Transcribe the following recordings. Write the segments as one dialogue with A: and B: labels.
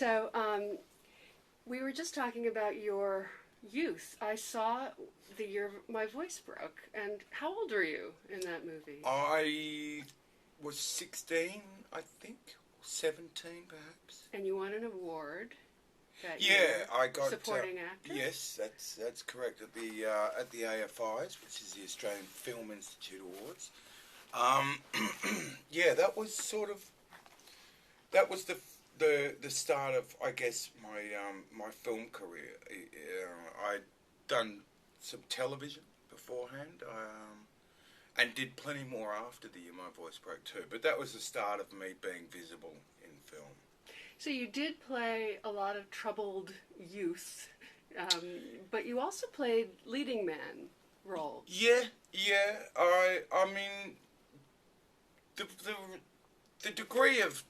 A: So, we were just talking about your youth. I saw the year my voice broke. And how old were you in that movie?
B: I was 16, I think, or 17 perhaps.
A: And you won an award that
B: Yeah,
A: year.
B: I got
A: Supporting actor?
B: yes, that's correct at the AFIs, which is the Australian Film Institute Awards. Um, yeah, that was the start of, I guess, my film career. I'd done some television beforehand, and did plenty more after the year my voice broke too. But that was the start of me being visible in film.
A: So you did play a lot of troubled youth, but you also played leading man roles.
B: Yeah, yeah. I mean, the degree of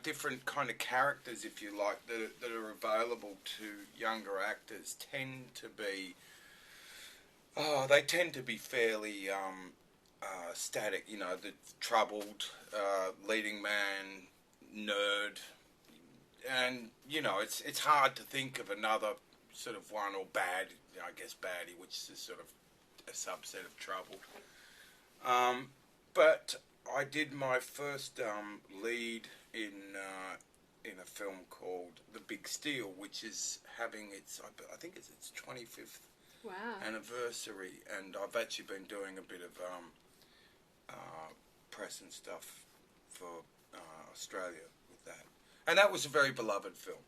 B: different kind of characters, if you like, that are available to younger actors tend to be they tend to be fairly static. You know, the troubled leading man, nerd, and it's hard to think of another sort of one, or bad, I guess, baddie, which is sort of a subset of troubled. But I did my first lead in a film called The Big Steal, which is having I think it's its 25th
A: Wow.
B: anniversary, and I've actually been doing a bit of press and stuff for Australia with that, and that was a very beloved film.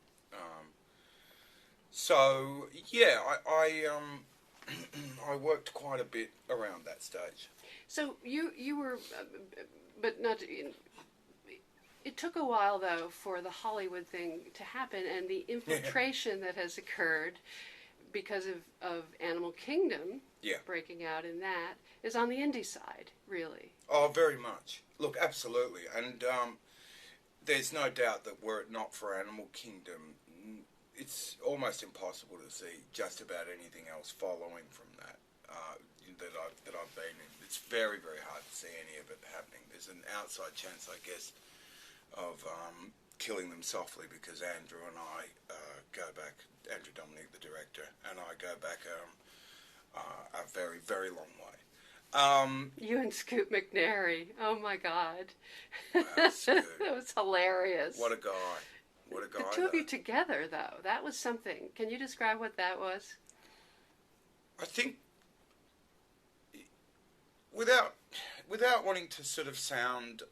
B: So yeah, I worked quite a bit around that stage.
A: So you were, but not. It took a while though for the Hollywood thing to happen, and the infiltration that has occurred because of Animal Kingdom
B: Yeah.
A: breaking out in that is on the indie side, really.
B: Oh, very much. Look, absolutely, and there's no doubt that were it not for Animal Kingdom, it's almost impossible to see just about anything else following from that that I've been in. It's very, very hard to see any of it happening. There's an outside chance, I guess, of killing them softly, because Andrew and I go back. Andrew Dominic, the director, and I go back a very, very long way.
A: You and Scoot McNairy. Oh my God.
B: Wow, Scoot.
A: That was hilarious.
B: What a guy. What a guy.
A: The two of you together, though, that was something. Can you describe what that was?
B: I think, without wanting to sort of sound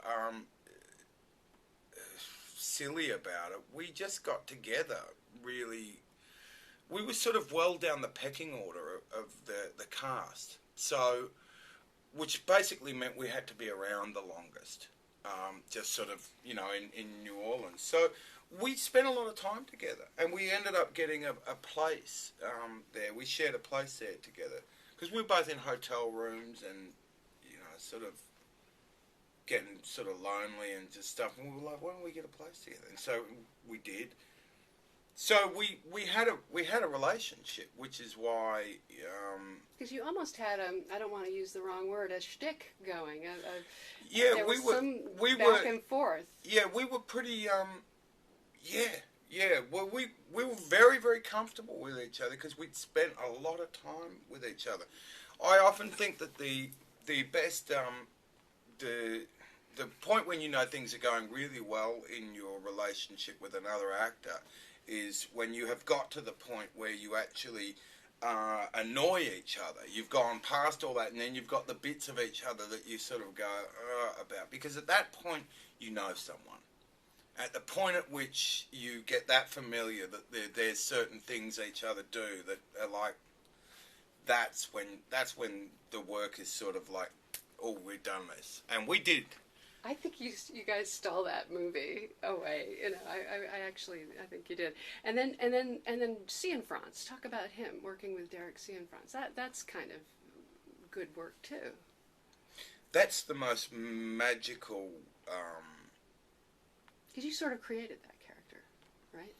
B: silly about it, we just got together really. We were sort of well down the pecking order of the cast, so, which basically meant we had to be around the longest, just sort of, in New Orleans. So we spent a lot of time together, and we ended up getting a place there. We shared a place there together, because we were both in hotel rooms and, sort of getting sort of lonely and just stuff. And we were like, why don't we get a place together? And so we did. So we had a relationship, which is why.
A: Because you almost had I don't want to use the wrong word, a shtick going.
B: Yeah,
A: there was some
B: we
A: back
B: were
A: and forth.
B: Yeah, we were pretty. Yeah. Well, we were very, very comfortable with each other because we'd spent a lot of time with each other. I often think that the best the point when things are going really well in your relationship with another actor is when you have got to the point where you actually annoy each other. You've gone past all that, and then you've got the bits of each other that you sort of go about, because at that point you know someone. At the point at which you get that familiar that there's certain things each other do that are like, that's when the work is sort of like, oh, we've done this, and we did.
A: I think you guys stole that movie away. I think you did. And then Cianfrance. Talk about him working with Derek Cianfrance. That's kind of good work too.
B: That's the most magical.
A: Because you sort of created that character, right?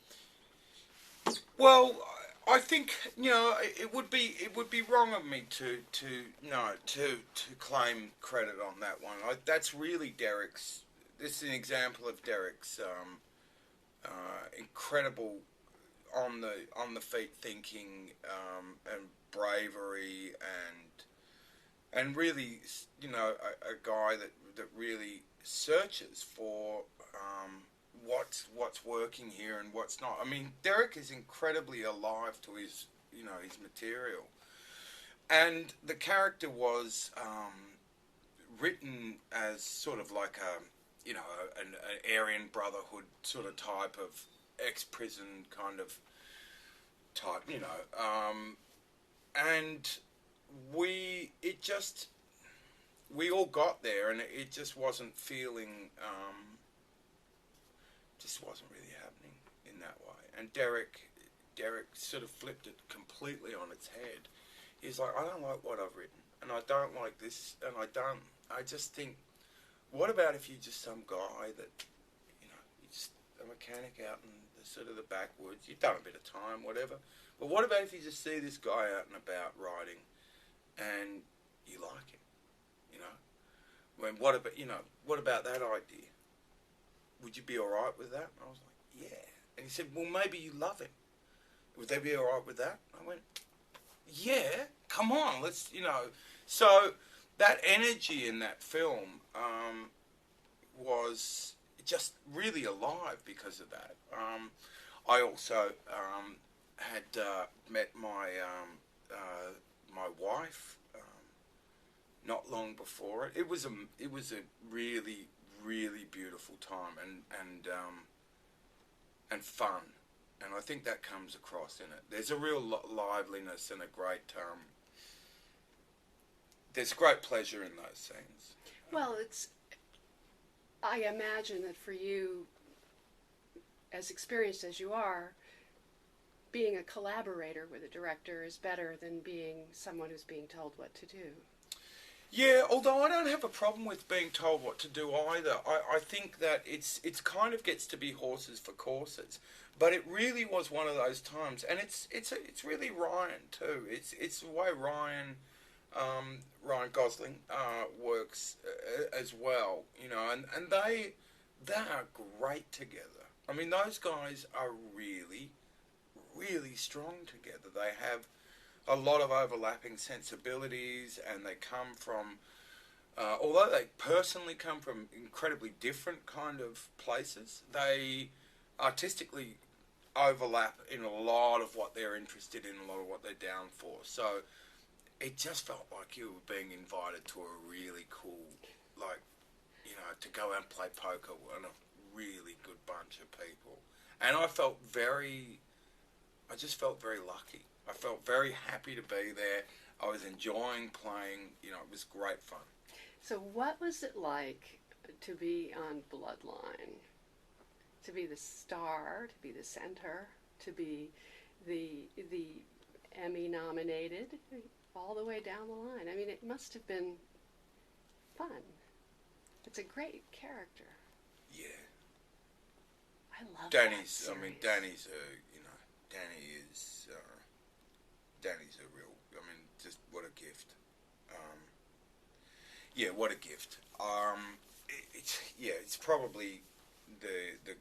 B: Well, I think it would be wrong of me to claim credit on that one. That's really Derek's. This is an example of Derek's incredible on the feet thinking, and bravery, and really, a guy that really searches for what's working here and what's not. I mean, Derek is incredibly alive to his material, and the character was written as sort of like an Aryan Brotherhood sort of type of ex-prison kind of type, and we all got there, and it just wasn't feeling, just wasn't really happening in that way. And Derek sort of flipped it completely on its head. He's like, I don't like what I've written, and I don't like this, and I just think, what about if you're just some guy that, you're just a mechanic out in the sort of the backwoods, you've done a bit of time, whatever, but what about if you just see this guy out and about writing, and you like him, what about that idea? Would you be all right with that? And I was like, yeah. And he said, well, maybe you love him. Would they be all right with that? I went, yeah, come on, let's. So that energy in that film was just really alive because of that. I also had met my wife not long before it. It was a really, really beautiful time and fun, and I think that comes across in it. There's a real liveliness and a great there's great pleasure in those scenes.
A: Well, I imagine that for you, as experienced as you are, being a collaborator with a director is better than being someone who's being told what to do.
B: Yeah, although I don't have a problem with being told what to do either. I think that it's kind of gets to be horses for courses, but it really was one of those times, and it's really Ryan too. It's the way Ryan Gosling works as well, and they are great together. I mean, those guys are really, really strong together. They have a lot of overlapping sensibilities, and they come from, although they personally come from incredibly different kind of places, they artistically overlap in a lot of what they're interested in, a lot of what they're down for. So it just felt like you were being invited to a really cool, to go out and play poker with a really good bunch of people. And I just felt very lucky. I felt very happy to be there. I was enjoying playing. It was great fun.
A: So what was it like to be on Bloodline? To be the star, to be the center, to be the Emmy nominated, all the way down the line. I mean, it must have been fun. It's a great character.
B: Yeah.
A: I love
B: Danny's.
A: that series.
B: I mean, Danny's Danny's a real. I mean, just what a gift. Yeah, what a gift. It's probably the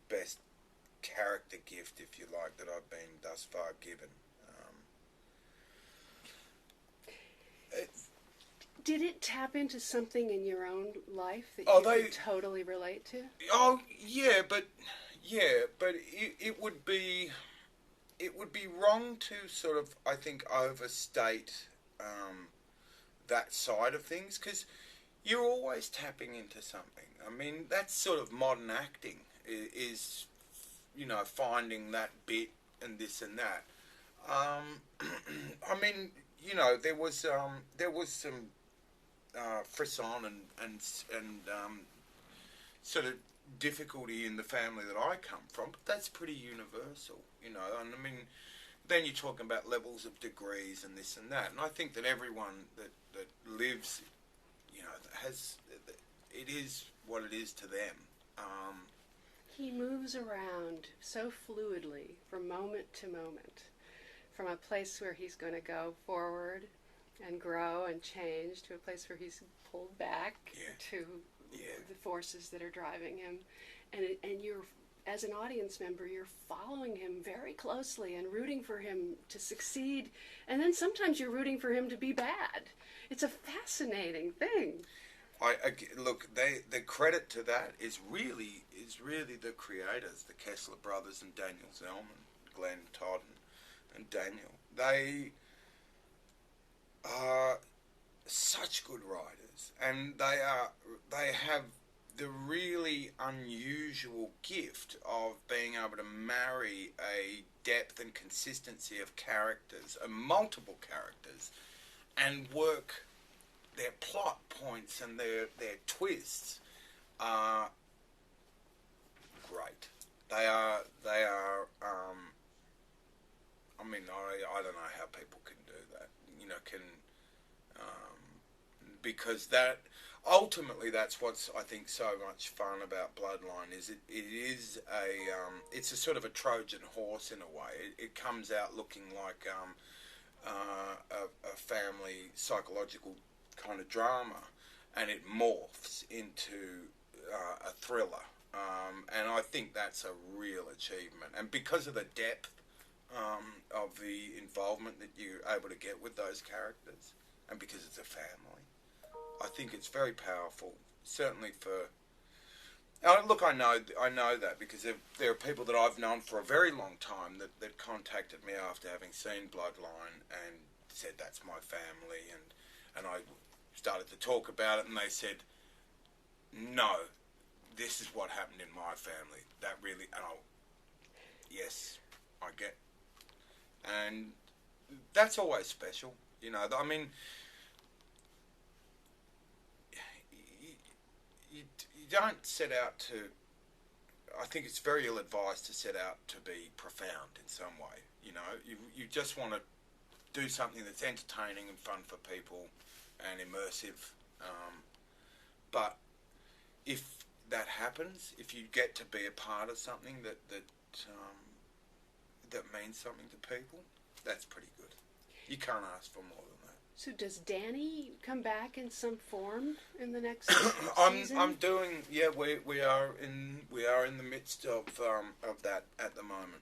B: best character gift, if you like, that I've been thus far given.
A: Did it tap into something in your own life that you could totally relate to?
B: Oh, yeah, but it would be wrong to sort of, I think, overstate that side of things, because you're always tapping into something. I mean, that's sort of modern acting is finding that bit and this and that. I mean, there was some frisson and sort of difficulty in the family that I come from, but that's pretty universal, and I mean, then you're talking about levels of degrees and this and that, and I think that everyone that lives, has, it is what it is to them.
A: He moves around so fluidly from moment to moment, from a place where he's going to go forward and grow and change to a place where he's pulled back to the forces that are driving him, and you're as an audience member, you're following him very closely and rooting for him to succeed, and then sometimes you're rooting for him to be bad. It's a fascinating thing.
B: Look, the credit to that is really the creators, the Kessler brothers and Daniel Zellman, Glenn Todd and Daniel. They are such good writers, and they have the really unusual gift of being able to marry a depth and consistency of characters, multiple characters, and work their plot points and their twists are great. They are. I mean, I don't know how people can do that. Because that ultimately that's what's I think so much fun about Bloodline is it's a sort of a Trojan horse in a way. It comes out looking like a family psychological kind of drama, and it morphs into a thriller, and I think that's a real achievement. And because of the depth of the involvement that you're able to get with those characters, and because it's a family, I think it's very powerful. Certainly for look, I know that because there are people that I've known for a very long time that contacted me after having seen Bloodline and said that's my family, and I started to talk about it, and they said, no, this is what happened in my family. That really, yes, I get. And that's always special, I mean, you don't set out to, I think it's very ill-advised to set out to be profound in some way, you just want to do something that's entertaining and fun for people and immersive, but if that happens, if you get to be a part of something that means something to people, that's pretty good. You can't ask for more than that.
A: So does Danny come back in some form in the next season?
B: I'm doing. Yeah, we are in the midst of that at the moment.